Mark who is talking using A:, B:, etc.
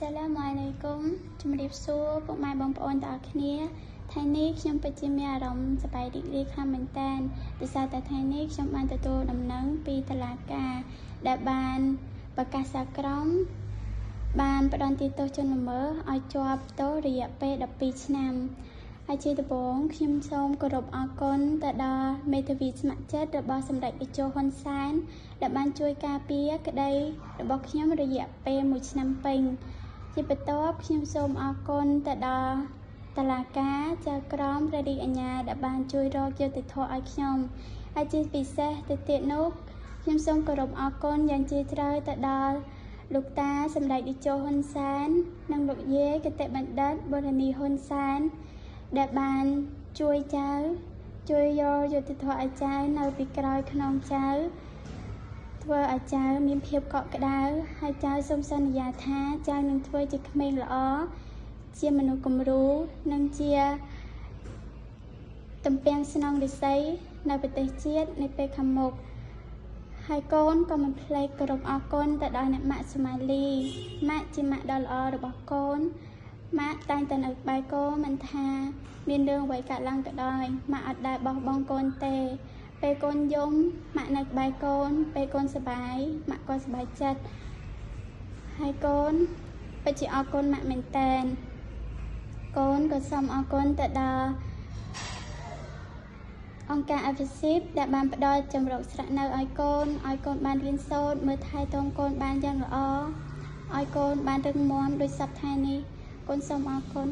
A: Assalamualaikum ជំរាបសួរពុកម៉ែបងប្អូនទាំងអស់គ្នាថ្ងៃនេះខ្ញុំពិតជាមានអារម្មណ៍សប្បាយរីករាយខ្លាំងមែនទែនដោយសារតែថ្ងៃនេះខ្ញុំបានទទួលដំណឹងពីតុលាការដែលបានប្រកាសសាលក្រមបានផ្តន្ទាទោសជនល្មើសឲ្យជាប់ទោសរយៈពេល12ឆ្នាំហើយជាដំបូងខ្ញុំសូមគោរពអរគុណទៅដល់មេធាវីស្ម័គ្រចិត្តរបស់សម្ដេចតេជោហ៊ុនសែនដែលបានជួយការពារក្តីរបស់ខ្ញុំរយៈពេល1ឆ្នាំពេញជាបន្ទាប់ខ្ញុំសូមអរគុណទៅដល់តុលាការចៅក្រមព្រះរាជអាជ្ញាដែលបានជួយរកយុត្តិធម៌ឲ្យខ្ញុំហើយជាពិសេសទៅទៀតនោះខ្ញុំសូមគោរពអរគុណយ៉ាងជ្រាលជ្រៅទៅដល់លោកតាសម្ដេចតេជោហ៊ុនសែននិងលោកយាយគតិបណ្ឌិតបូរនីហ៊ុនសែនដែលបានជួយចៅជួយយកយុត្តិធម៌ឲ្យចៅនៅពីក្រោយខ្នងចៅធ្វើឲ្យចៅមានភាពកក់ក្ដៅហើយចៅសូមសន្យាថាចៅនឹងធ្វើជាក្មេងល្អជាមនុស្សគំរូនិងជាទំពាំងស្នងរិស័យនៅប្រទេសជាតិនៅពេលខាងមុខហើយកូនក៏មិនភ្លេចគោរពអរគុណទៅដល់អ្នកម៉ាក់សុមាលីម៉ាក់ជាម៉ាក់ដ៏ល្អរបស់កូនម៉ាក់តែងតែនៅក្បែរកូនមិនថាមានរឿងអ្វីកើតឡើងក៏ដោយម៉ាក់អត់ដែលបោះបង់កូនទេពេលកូនយំម៉ាក់នៅក្បែរកូនពេលកូនសប្បាយម៉ាក់ក៏សប្បាយចិត្តហើយកូនពិតជាអរគុណម៉ាក់មែនតើកូនក៏សូមអរគុណទៅដល់អង្គការ AFSIP ដែលបានផ្ដល់ជំរកស្នាក់នៅឲ្យកូនបានរៀនសូត្រមើលថែទាំកូនបានយ៉ាងល្អឲ្យកូនបានរឹងមាំដូចសពថ្ងៃនេះកូនសូមអរគុណ